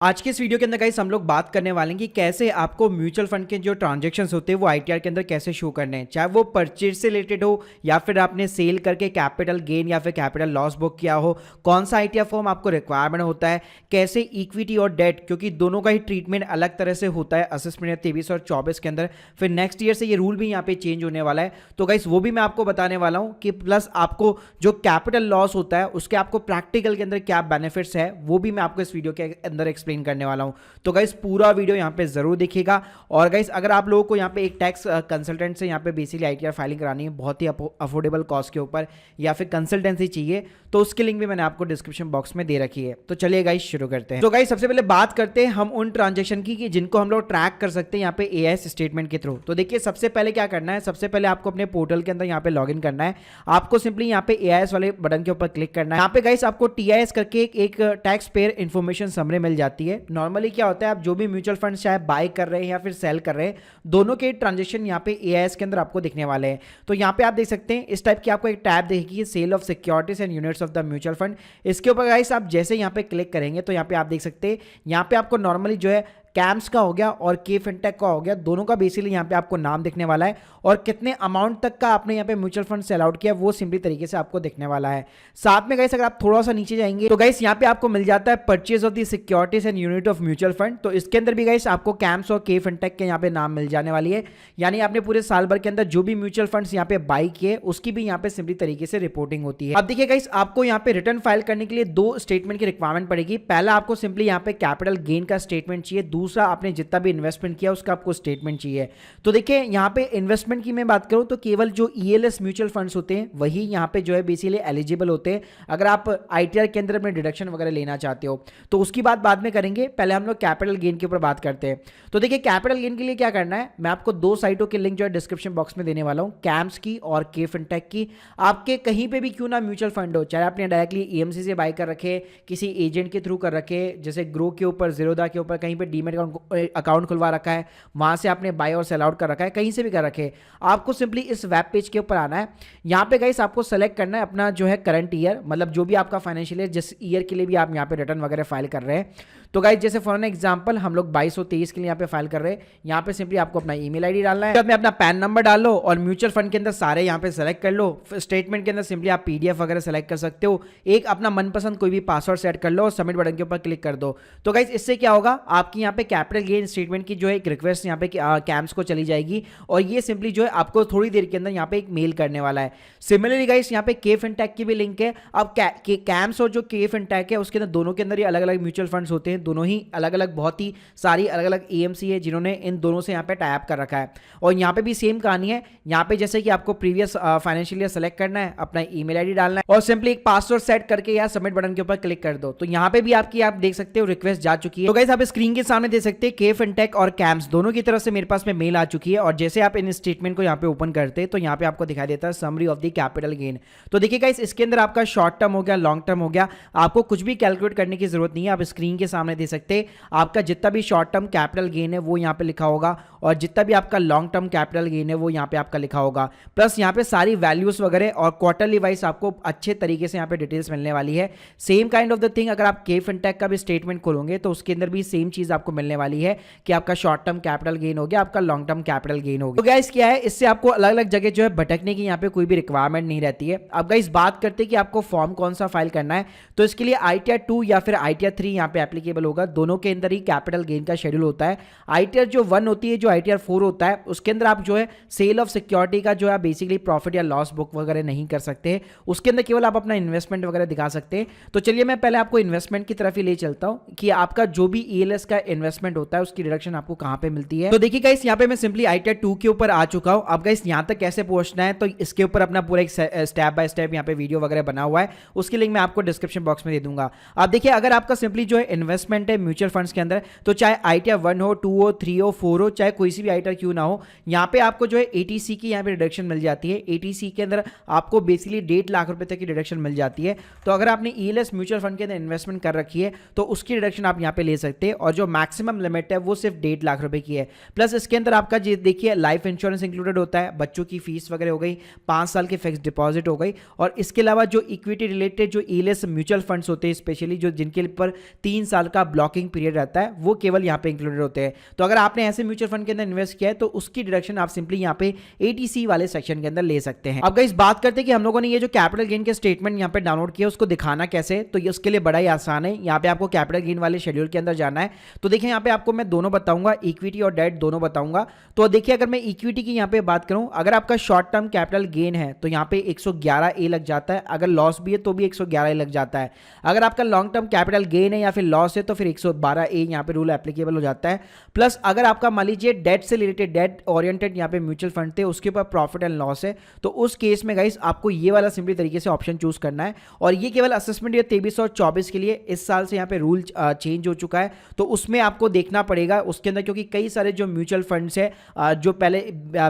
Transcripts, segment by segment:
आज के इस वीडियो के अंदर गाइस हम लोग बात करने वाले हैं कि कैसे आपको म्यूचुअल फंड के जो ट्रांजैक्शंस होते हैं वो आईटीआर के अंदर कैसे शो करने हैं, चाहे वो परचेज से रिलेटेड हो या फिर आपने सेल करके कैपिटल गेन या फिर कैपिटल लॉस बुक किया हो, कौन सा आईटीआर फॉर्म आपको रिक्वायरमेंट होता है, कैसे इक्विटी और डेट, क्योंकि दोनों का ही ट्रीटमेंट अलग तरह से होता है असेसमेंट 23 और 24 के अंदर। फिर नेक्स्ट ईयर से ये रूल भी यहाँ पे चेंज होने वाला है, तो गाइस वो भी मैं आपको बताने वाला हूँ कि प्लस आपको जो कैपिटल लॉस होता है उसके आपको प्रैक्टिकल के अंदर क्या बेनिफिट्स है वो भी मैं आपको इस वीडियो के अंदर एक्सप्लेन करने वाला हूँ। तो गाइस पूरा वीडियो यहाँ पे जरूर देखिएगा। और गाइस अगर आप लोगों को यहाँ पे एक टैक्स कंसल्टेंट से यहाँ पे बेसिकली आईटीआर फाइलिंग करानी है बहुत ही अफोर्डेबल कॉस्ट के ऊपर, या फिर कंसल्टेंसी चाहिए, तो उसकी लिंक भी मैंने आपको डिस्क्रिप्शन बॉक्स में दे रखी है। तो चलिए गाइस शुरू करते हैं। तो गाइस सबसे पहले बात करते हैं हम उन ट्रांजेक्शन की जिनको हम लोग ट्रैक कर सकते हैं यहाँ पे एआईएस स्टेटमेंट के थ्रू। तो देखिए सबसे पहले क्या करना है, सबसे पहले आपको अपने पोर्टल के अंदर यहाँ पे लॉग इन करना है। आपको सिंपली यहाँ पे एआईएस वाले बटन के ऊपर क्लिक करना है। यहाँ पे गाइस आपको टीआईएस करके एक टैक्स पेयर इन्फॉर्मेशन समरी मिल जाती है। नॉर्मली क्या होता है, आप जो भी म्यूचुअल फंड चाहे बाय कर रहे हैं या फिर सेल कर रहे हैं, दोनों के ट्रांजेक्शन यहाँ पे एआईएस के अंदर आपको दिखने वाले हैं। तो यहाँ पे आप देख सकते हैं इस टाइप की आपको एक टैब देखेगी, sale of securities and units of the mutual fund. इसके ऊपर गाइस आप जैसे यहाँ पे क्लिक करेंगे तो यहाँ पे आप देख सकते हैं यहाँ पे आपको नॉर्मली जो है कैम्स का हो गया और के फिनटेक का हो गया, दोनों का बेसिकली यहाँ पे आपको नाम दिखने वाला है और कितने अमाउंट तक का आपने यहाँ पे म्यूचुअल फंड सेल आउट किया वो सिंपली तरीके से आपको दिखने वाला है। साथ में गाइस अगर आप थोड़ा सा नीचे जाएंगे तो गाइस यहाँ पे आपको मिल जाता है purchase of the securities and unit of mutual fund. तो इसके अंदर भी गाइस आपको कैम्स और के फिनटेक के यहाँ पे नाम मिल जाने वाली है, यानी आपने पूरे साल भर के अंदर जो भी म्यूचुअल फंड्स यहाँ पे बाई किए उसकी भी यहाँ पे सिंपली तरीके से रिपोर्टिंग होती है। अब देखिए गाइस आपको यहाँ पे रिटर्न फाइल करने के लिए दो स्टेटमेंट की रिक्वायरमेंट पड़ेगी। पहला आपको सिंपली यहाँ पे कैपिटल गेन का स्टेटमेंट चाहिए, दूसरा आपने जितना भी इन्वेस्टमेंट किया उसका आपको स्टेटमेंट चाहिए। तो देखिए यहाँ पे इन्वेस्टमेंट की मैं बात करूं तो केवल जो ईएलएस म्यूचुअल फंड्स होते हैं वही यहाँ पे जो है बेसिकली एलिजिबल होते हैं अगर आप आईटीआर के अंदर अपने डिडक्शन वगैरह लेना चाहते हो। तो उसकी बात बाद में करेंगे, पहले हम लोग कैपिटल गेन के ऊपर बात करते हैं। तो देखिए कैपिटल गेन के लिए क्या करना है, मैं आपको दो साइटों के लिंक जो है डिस्क्रिप्शन बॉक्स में देने वाला हूं, कैम्स की और के फिनटेक की। आपके कहीं पे भी क्यों ना म्यूचुअल फंड हो, चाहे आपने डायरेक्टली ईएमसी से बाय कर रखे, किसी एजेंट के थ्रू कर रखे, जैसे ग्रो के ऊपर, जीरोधा के ऊपर, कहीं पे डीमेट अकाउंट खुलवा रखा है, वहां से आपने बाय और सेल आउट कर रखा है, कहीं से भी कर रखे, आपको सिंपली इस वेब पेज के ऊपर आना है। यहाँ पे गाइस आपको सेलेक्ट करना है अपना जो है करंट ईयर, मतलब जो भी आपका फाइनेंशियल ईयर जिस ईयर के लिए भी आप यहाँ पे रिटर्न वगैरह फाइल कर रहे हैं। तो गाइस जैसे फॉर एन एग्जांपल हम लोग 2223 के लिए यहाँ पे फाइल कर रहे हैं, यहाँ पे सिंपली आपको अपना ईमेल आईडी डालना है, में अपना पैन नंबर डालो और म्यूचुअल फंड के अंदर सारे यहाँ पे सेलेक्ट कर लो। स्टेटमेंट के अंदर सिंपली आप पीडीएफ वगैरह सेलेक्ट कर सकते हो, एक अपना मनपसंद कोई भी पासवर्ड सेट कर लो और सबमिट बटन के ऊपर क्लिक कर दो। तो गाइस इससे क्या होगा, आपकी यहाँ पे कैपिटल गेन स्टेटमेंट की जो है एक रिक्वेस्ट यहाँ पे कैम्स को चली जाएगी और ये सिंपली जो है आपको थोड़ी देर के अंदर यहाँ पे एक मेल करने वाला है। सिमिलरली गाइस यहाँ पे के फिनटेक की भी लिंक है। अब कैम्स और जो के फिनटेक है उसके अंदर दोनों के अंदर ये अलग अलग म्यूचुअल फंड्स होते हैं, दोनों ही अलग अलग बहुत ही सारी अलग अलग एएमसी है जिन्होंने इन दोनों से यहाँ पे टाई अप कर रखा है। और यहाँ पे भी सेम कहानी है, यहाँ पे जैसे कि आपको प्रीवियस फाइनेंशियल ईयर सेलेक्ट करना है, अपना ईमेल आईडी डालना है और सिंपली एक पासवर्ड सेट करके यहाँ सबमिट बटन के ऊपर क्लिक कर दो। तो यहाँ पे भी आपकी आप देख सकते हो रिक्वेस्ट जा चुकी है। तो गाइस आप स्क्रीन के सामने देख सकते हैं के फिनटेक और कैम्स दोनों की तरफ से मेरे पास में मेल आ चुकी है और जैसे आप इन स्टेटमेंट को यहाँ पे ओपन करते हैं तो यहाँ पे आपको दिखाई देता है summary of the capital gain. तो देखिए गाइस इसके अंदर आपका शॉर्ट टर्म हो गया, लॉन्ग टर्म हो गया, आपको कुछ भी कैलकुलेट करने की जरूरत नहीं है। आप स्क्रीन के सामने देख सकते हैं आपका जितना भी शॉर्ट टर्म कैपिटल गेन है वो यहाँ पे लिखा होगा और जितना भी आपका लॉन्ग टर्म कैपिटल गेन है वो यहाँ पे आपका लिखा होगा, प्लस यहाँ पे सारी वैल्यूज वगैरह और क्वार्टरली वाइज आपको अच्छे तरीके से यहाँ पे डिटेल्स मिलने वाली है। Same kind of the thing अगर आप के फिनटेक का भी स्टेटमेंट खोलोगे तो उसके अंदर भी सेम चीज आपको मिलने वाली है कि आपका शॉर्ट टर्म कैपिटल गेन हो गया, आपका लॉन्ग टर्म कैपिटल गेन हो गया। तो गाइस क्या है, इससे आपको अलग अलग जगह जो है भटकने की यहाँ पे कोई भी रिक्वायरमेंट नहीं रहती है। अब गाइस बात करते हैं कि आपको फॉर्म कौन सा फाइल करना है, तो इसके लिए आईटीआर 2 या फिर आईटीआर 3 यहाँ पे एप्लीकेबल होगा, दोनों के अंदर ही कैपिटल गेन का शेड्यूल होता है। आईटीआर जो 1 होती है, जो आईटीआर 4 होता है उसके अंदर आप जो है सेल ऑफ सिक्योरिटी का जो है बेसिकली प्रॉफिट या लॉस बुक वगैरह नहीं कर सकते, उसके अंदर केवल आप अपना इन्वेस्टमेंट वगैरह दिखा सकते हैं। तो चलिए मैं पहले आपको इन्वेस्टमेंट की तरफ ही ले चलता हूं कि आपका जो भी ईएलएस का इन्वेस्टमेंट होता है उसकी डिडक्शन आपको कहां पे मिलती है। तो देखिए गाइस यहाँ पे मैं सिंपली आईटीआर 2 के ऊपर आ चुका हूं। अब गाइस यहाँ तक कैसे पहुंचना है तो इसके ऊपर अपना पूरा एक स्टेप बाय स्टेप यहाँ पे वीडियो वगैरह बना हुआ है, उसकी लिंक मैं आपको डिस्क्रिप्शन बॉक्स में दे दूंगा। आप देखिए अगर आपका सिंपली जो है इन्वेस्टमेंट है म्यूचुअल फंड्स के अंदर, तो चाहे आईटीआर 1 हो, 2 हो, 3 हो, 4 हो, चाहे कोई सी भी आईटीआर क्यों ना हो, यहाँ पे आपको जो है एटीसी की यहाँ पे डिडक्शन मिल जाती है। एटीसी के अंदर आपको बेसिकली 1.5 लाख रुपए तक की डिडक्शन मिल जाती है। तो अगर आपने ईएलएस म्यूचुअल फंड के अंदर इन्वेस्टमेंट कर रखी है तो उसकी डिडक्शन आप यहाँ पे ले सकते हैं, और जो मैक्सिमम लिमिट है वो सिर्फ 1.5 लाख रुपए की है। प्लस इसके अंदर आपका देखिए लाइफ इंश्योरेंस इंक्लूडेड होता है, बच्चों की फीस वगैरह हो गई, 5 साल की फिक्स डिपॉजिट हो गई, और इसके अलावा जो इक्विटी रिलेटेड जो ईएलएस म्यूचुअल फंड्स होते हैं स्पेशली जो जिनके ऊपर 3 साल का ब्लॉकिंग पीरियड रहता है वो केवल यहाँ पे इंक्लूडेड होते हैं। तो अगर आपने ऐसे म्यूचुअल फंड के अंदर इन्वेस्ट किया है तो उसकी डिडक्शन आप सिंपली यहाँ पे एटीसी वाले सेक्शन के अंदर ले सकते हैं। अब गाइस बात करते हैं कि हम लोगों ने ये जो कैपिटल गेन के स्टेटमेंट यहाँ पे डाउनलोड किया उसको दिखाना कैसे, तो ये उसके लिए बड़ा ही आसान है। यहाँ पे आपको कैपिटल गेन वाले शेड्यूल के अंदर जाना है। तो देखिए यहाँ पे आपको मैं दोनों बताऊंगा, इक्विटी और डेट दोनों बताऊंगा। तो देखिए अगर मैं इक्विटी की यहाँ पे बात करूं, अगर आपका शॉर्ट टर्म कैपिटल गेन है तो यहाँ पे 111 ए लग जाता है, अगर लॉस भी है तो भी 111 ए लग जाता है। अगर आपका लॉन्ग टर्म कैपिटल गेन है या फिर लॉस है तो फिर 112 ए यहाँ पे रूल एप्लीकेबल हो जाता है। प्लस अगर आपका मान लीजिए डेट से रिलेटेड, डेट ओरिएंटेड यहाँ पे म्यूचुअल फंड थे, उसके ऊपर प्रॉफिट एंड लॉस है, तो उस केस में गाइस आपको ये वाला सिंपली तरीके से ऑप्शन चूज करना है। और ये केवल असेसमेंट ईयर 23 और 24 के लिए, इस साल से यहाँ पे रूल चेंज हो चुका है तो उसमें आपको देखना पड़ेगा उसके अंदर, क्योंकि कई सारे जो म्यूचुअल फंड्स है जो पहले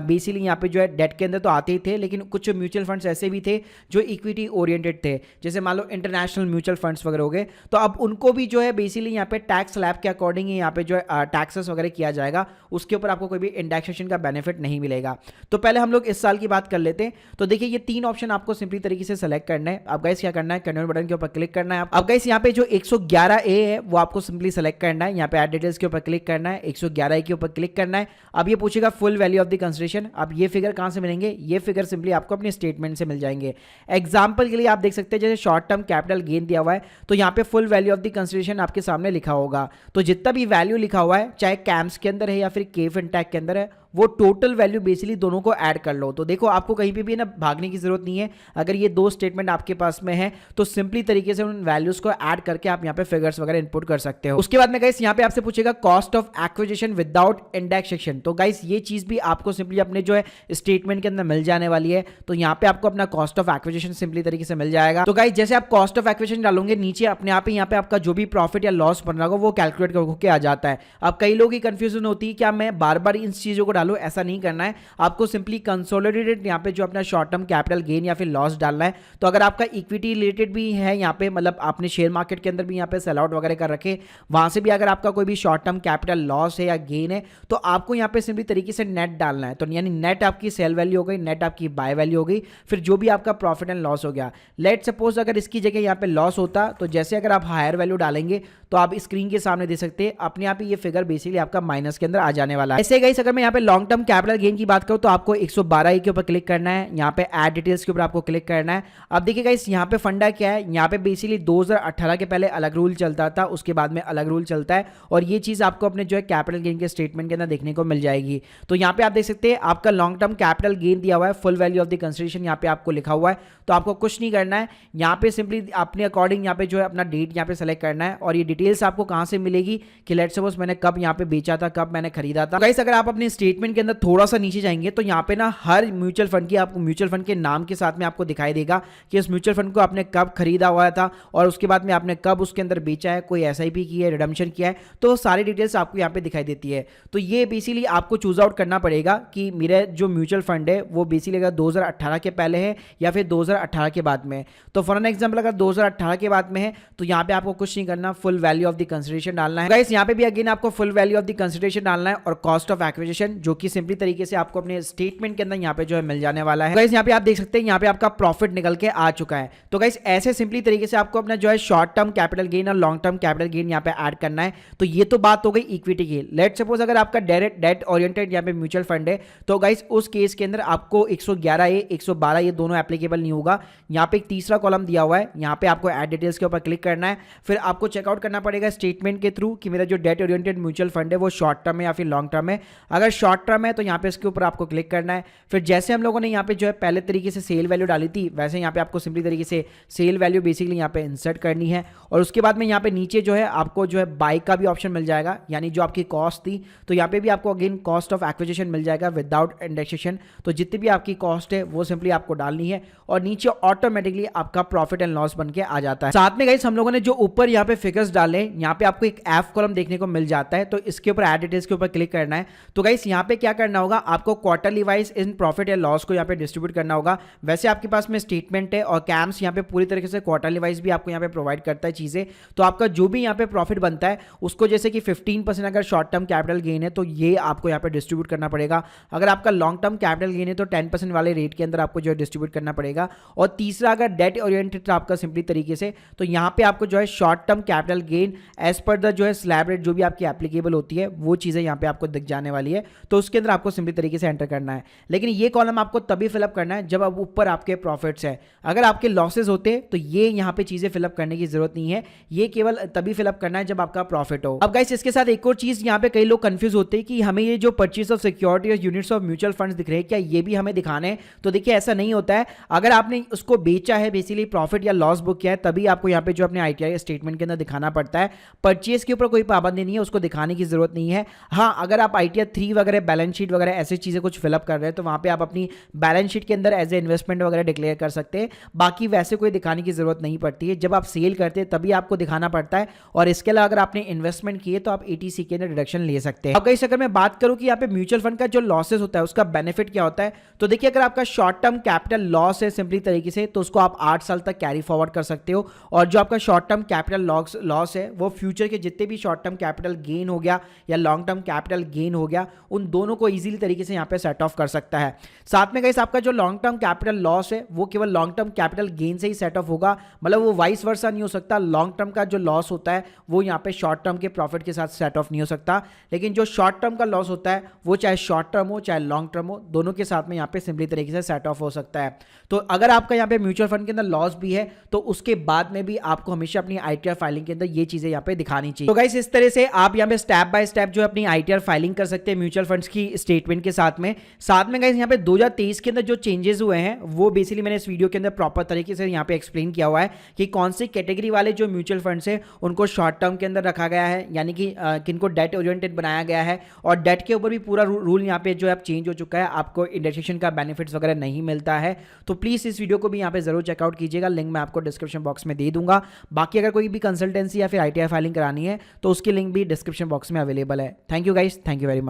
बेसिकली यहाँ पे जो है डेट के अंदर तो आते ही थे, लेकिन कुछ म्यूचुअल फंड्स ऐसे भी थे जो इक्विटी ओरिएंटेड थे, जैसे मान लो इंटरनेशनल म्यूचुअल फंड्स वगैरह हो गए, तो अब उनको भी जो है बेसिकली यहाँ पे टैक्स स्लैब के अकॉर्डिंग ही यहाँ पे जो है टैक्सेस वगैरह किया जाएगा, उसके ऊपर आपको कोई भी इंडेक्सेशन का बेनिफिट नहीं मिलेगा। तो पहले हम लोग इस साल की बात कर लेते हैं। तो देखिए ये 3 ऑप्शन आपको सिंपली तरीके से सेलेक्ट करना है। अब गाइस क्या करना है, कंटिन्यू बटन के ऊपर क्लिक करना है। अब गाइस यहाँ पे जो 111 ए है वो आपको सिंपली सेलेक्ट करना है, यहाँ पे ऐड डिटेल्स के ऊपर क्लिक करना है, 111 ए के ऊपर क्लिक करना है। अब ये पूछेगा full value of the consideration. अब ये फिगर कहां से मिलेंगे, ये फिगर सिंपली आपको अपने स्टेटमेंट से मिल जाएंगे। एग्जांपल के लिए आप देख सकते हैं जैसे शॉर्ट टर्म कैपिटल गेन दिया हुआ है तो यहाँ पे full value of the consideration आपके सामने लिखा होगा। तो जितना भी वैल्यू लिखा हुआ है, चाहे कैम्स के अंदर है या फिर के फिनटेक के अंदर है, वो टोटल वैल्यू बेसिकली दोनों को ऐड कर लो। तो देखो आपको कहीं पे भी ना भागने की जरूरत नहीं है। अगर ये 2 स्टेटमेंट आपके पास में है तो सिंपली तरीके से उन वैल्यूज को ऐड करके आप यहाँ पे फिगर्स वगैरह इनपुट कर सकते हो। उसके बाद में गाइस यहाँ पे आपसे पूछेगा cost of acquisition without indexation. तो गाइस ये चीज भी आपको सिंपली अपने जो है स्टेटमेंट के अंदर मिल जाने वाली है। तो यहाँ पे आपको अपना कॉस्ट ऑफ एक्विजिशन सिंपली तरीके से मिल जाएगा। तो गाइस जैसे आप कॉस्ट ऑफ एक्विजिशन डालोगे नीचे अपने आप ही यहाँ पे आपका जो भी प्रॉफिट या लॉस बन रहा होगा वो कैलकुलेट करके आ जाता है। अब कई लोगों की कंफ्यूजन होती है क्या मैं बार बार इन चीजों को डालूं, ऐसा नहीं करना है। आपको सिंपली कंसोलिडेटेड यहाँ पे जो अपना शॉर्ट टर्म कैपिटल गेन या फिर लॉस डालना है। तो अगर आपका इक्विटी रिलेटेड भी है यहाँ पे, मतलब आपने शेयर मार्केट के अंदर भी यहाँ पे सेल आउट वगैरह कर रखे, वहां से भी अगर आपका कोई भी शॉर्ट टर्म कैपिटल लॉस है या गेन है तो आपको यहाँ पे सिंपली तरीके से नेट डालना है। तो यानी नेट आपकी सेल वैल्यू हो गई, नेट आपकी बाय वैल्यू हो गई, फिर जो भी आपका प्रॉफिट एंड लॉस हो गया। लेट सपोज अगर इसकी जगह यहाँ पे लॉस होता तो जैसे अगर आप हायर वैल्यू डालेंगे तो आप स्क्रीन के सामने देख सकते हैं अपने आप ही ये फिगर बेसिकली आपका माइनस के अंदर आ जाने वाला है। ऐसे गाइस अगर मैं यहाँ पे लॉन्ग टर्म कैपिटल गेन की बात करूं तो आपको 112 के ऊपर क्लिक करना है, यहाँ पे ऐड डिटेल्स के ऊपर आपको क्लिक करना है। अब देखिए गाइस यहाँ पे फंडा क्या है, यहाँ पे बेसिकली 2018 के पहले अलग रूल चलता था, उसके बाद में अलग रूल चलता है, और ये चीज आपको अपने जो है कैपिटल गेन के स्टेटमेंट के अंदर देखने को मिल जाएगी। तो यहाँ पे आप देख सकते हैं आपका लॉन्ग टर्म कैपिटल गेन दिया हुआ है, full value of the consideration यहाँ पे आपको लिखा हुआ है। तो आपको कुछ नहीं करना है, यहाँ पे सिंपली अपने अकॉर्डिंग यहाँ पे जो है अपना डेट यहाँ पे सेलेक्ट करना है, और ये डिटेल्स आपको कहां से मिलेगी कि लेट्स सपोज मैंने कब यहाँ पे बेचा था, कब मैंने खरीदा था। गाइस अगर आप अपने स्टेटमेंट के अंदर थोड़ा सा नीचे जाएंगे तो यहाँ पे ना हर म्यूचुअल फंड की आपको म्यूचुअल फंड के नाम के साथ में आपको दिखाई देगा कि उस म्यूचुअल फंड को आपने कब खरीदा हुआ था और उसके बाद में आपने कब उसके अंदर बेचा है, कोई एसआईपी की है, रिडम्पशन किया है, तो सारी डिटेल्स आपको यहाँ पे दिखाई देती है। तो ये बेसिकली आपको चूज आउट करना पड़ेगा कि मेरा जो म्यूचुअल फंड है वो बेसिकली अगर 2018 के पहले है या फिर 2018 के बाद में। तो फॉर एन एग्जांपल अगर 2018 के बाद में है तो यहाँ पे आपको कुछ नहीं करना, full value of the consideration डालना है। गाइस यहाँ पे भी अगेन आपको full value of the consideration डालना है और कॉस्ट ऑफ एक्विजिशन, जो कि सिंपली तरीके से आपको अपने स्टेटमेंट के अंदर यहाँ पे जो है मिल जाने वाला है। गाइस यहाँ पे आप देख सकते हैं यहाँ पे आपका प्रॉफिट निकल के आ चुका है। तो गाइस ऐसे सिंपली तरीके से आपको अपना जो है शॉर्ट टर्म कैपिटल गेन और लॉन्ग टर्म कैपिटल गेन यहाँ पे ऐड करना है। तो ये तो बात हो गई इक्विटी की। लेट सपोज अगर आपका डायरेक्ट डेट ओरिएंटेड यहाँ पे म्यूचुअल फंड है तो गाइस उस केस के अंदर आपको 111 ए 112 ये दोनों एप्लीकेबल नहीं होगा। यहाँ पे एक तीसरा कॉलम दिया हुआ है, यहाँ पे आपको ऐड डिटेल्स के ऊपर क्लिक करना है, फिर आपको चेकआउट करना पड़ेगा स्टेटमेंट के थ्रू कि मेरा जो डेट ओरिएंटेड म्यूचुअल फंड है वो शॉर्ट टर्म है या फिर लॉन्ग टर्म है। अगर शॉर्ट शॉर्ट टर्म है तो यहाँ पे इसके ऊपर आपको क्लिक करना है। फिर जैसे हम लोगों ने यहाँ पे जो है पहले तरीके से सेल वैल्यू डाली थी, वैसे यहाँ पे आपको सिंपली तरीके से सेल वैल्यू बेसिकली यहाँ पे इंसर्ट करनी है। और उसके बाद में यहाँ पे नीचे जो है आपको जो है बाय का भी ऑप्शन मिल जाएगा, यानी जो आपकी कॉस्ट थी तो यहाँ पे भी आपको अगेन कॉस्ट ऑफ एक्विजिशन मिल जाएगा विदाउट इंडेक्सेशन। तो जितनी भी आपकी कॉस्ट है वो सिंपली आपको डालनी है और नीचे ऑटोमेटिकली आपका प्रॉफिट एंड लॉस बन के आ जाता है। साथ में गाइस हम लोगों ने जो ऊपर यहाँ पे फिगर्स डाले, यहाँ पे आपको एक एफ कॉलम देखने को मिल जाता है, तो इसके ऊपर एड डिटेल्स के ऊपर क्लिक करना है। तो गाइस यहाँ पे क्या करना होगा, आपको क्वार्टरली वाइज इन प्रॉफिट या लॉस को यहाँ पे डिस्ट्रीब्यूट करना होगा। वैसे आपके पास में स्टेटमेंट है और कैम्स यहाँ पे पूरी तरीके से क्वार्टरली वाइज भी आपको यहाँ पे प्रोवाइड करता है चीजें। तो आपका जो भी यहाँ पे प्रॉफिट बनता है उसको जैसे कि 15% अगर शॉर्ट टर्म कैपिटल गेन है तो ये आपको यहाँ पे डिस्ट्रीब्यूट करना पड़ेगा। अगर आपका लॉन्ग टर्म कैपिटल गेन है तो 10% वाले रेट के अंदर आपको जो है डिस्ट्रीब्यूट करना पड़ेगा। और तीसरा अगर डेट ओरिएंटेड था आपका सिंपली तरीके से, तो यहाँ पे आपको जो है short term capital gain as per the जो है स्लैब रेट जो भी आपकी एप्लीकेबल होती है वो चीज़ें यहाँ पे आपको दिख जाने वाली है, तो उसके अंदर आपको सिंपली तरीके से एंटर करना है। लेकिन ये कॉलम आपको तभी फिलअप करना है जब अब ऊपर आपके प्रॉफिट्स है। अगर आपके लॉसेज होते तो ये यहाँ पे चीज़ें फिलअप करने की जरूरत नहीं है, ये केवल तभी फिलअप करना है जब आपका प्रॉफिट हो। अब गाइस इसके साथ एक और चीज़ यहाँ पे कई लोग कंफ्यूज होते हैं कि हमें ये जो परचेज ऑफ सिक्योरिटी और यूनिट्स ऑफ म्यूचुअल फंड्स दिख रहे हैं क्या ये भी हमें दिखाने हैं? तो देखिए ऐसा नहीं होता है। अगर आपने उसको बेचा है, बेसिकली प्रॉफिट या लॉस बुक किया है, तभी आपको यहाँ पे जो अपने आईटीआर स्टेटमेंट के अंदर दिखाना पड़ता है। परचेज के ऊपर कोई पाबंदी नहीं है, उसको दिखाने की जरूरत नहीं है। हाँ, अगर आप आईटीआर 3 वगैरह, बैलेंस शीट वगैरह ऐसी चीजें कुछ फिलअप कर रहे हैं तो वहां पे आप अपनी बैलेंस शीट के अंदर एज ए इन्वेस्टमेंट वगैरह डिक्लेयर कर सकते हैं। बाकी वैसे कोई दिखाने की जरूरत नहीं पड़ती है। जब आप सेल करते हैं तभी आपको दिखाना पड़ता है, और इसके अलावा अगर आपने इन्वेस्टमेंट किए तो आप एटीसी के अंदर डिडक्शन ले सकते हैं। अब गाइस अगर मैं बात करूं कि यहाँ पे म्यूचुअल फंड का जो लॉसेस होता है उसका बेनिफिट क्या होता है, तो देखिए अगर आपका शॉर्ट टर्म कैपिटल लॉस है सिंपली तरीके से, तो उसको आप 8 साल तक कैरी फॉरवर्ड कर सकते हो। और जो आपका शॉर्ट टर्म कैपिटल लॉस है वो फ्यूचर के जितने भी शॉर्ट टर्म कैपिटल गेन हो गया या लॉन्ग टर्म कैपिटल गेन हो गया, उन दोनों को इजीली तरीके से यहाँ पे सेट ऑफ कर सकता है। साथ में गाइस आपका जो लॉन्ग टर्म कैपिटल लॉस है वो केवल लॉन्ग टर्म कैपिटल गेन से ही सेट ऑफ होगा, मतलब वो वाइस वर्सा नहीं हो सकता। लॉन्ग टर्म का जो लॉस होता है वो यहाँ पे शॉर्ट टर्म के प्रॉफिट के साथ सेट ऑफ नहीं हो सकता, लेकिन जो शॉर्ट टर्म का लॉस होता है वो चाहे शॉर्ट टर्म हो चाहे लॉन्ग टर्म हो, दोनों के साथ में यहाँ पे सिंपली तरीके से सेट ऑफ हो सकता है। तो अगर आपका यहाँ पे म्यूचुअल फंड के अंदर लॉस भी है तो उसके बाद में भी आपको हमेशा अपनी आईटीआर फाइलिंग के अंदर ये चीजें यहाँ पे दिखानी चाहिए। तो गाइस इस तरह से आप यहाँ पे स्टेप बाय स्टेप जो अपनी आईटीआर फाइलिंग कर सकते हैं म्यूचुअल फंड्स की स्टेटमेंट के साथ में। गाइस यहाँ पे 2023 के अंदर जो चेंजेस हुए हैं वो बेसिकली मैंने इस वीडियो के अंदर प्रॉपर तरीके से यहाँ पे एक्सप्लेन किया हुआ है कि कौन सी कैटेगरी वाले जो म्यूचुअल फंड्स है उनको शॉर्ट टर्म के अंदर रखा गया है, यानी कि किनको डेट ओरिएंटेड बनाया गया है। और डेट के ऊपर भी पूरा रूल यहाँ पे जो है चेंज हो चुका है, आपको इंडेक्सेशन का बेनिफिट्स वगैरह नहीं मिलता है। तो प्लीज इस वीडियो को भी यहाँ पे जरूर चेकआउट कीजिएगा, लिंक मैं आपको डिस्क्रिप्शन बॉक्स में दे दूंगा। बाकी अगर कोई भी कंसल्टेंसी या फिर आईटीआर फाइलिंग करानी है तो उसकी लिंक भी डिस्क्रिप्शन बॉक्स में अवेलेबल है। Thank you guys, thank you very much.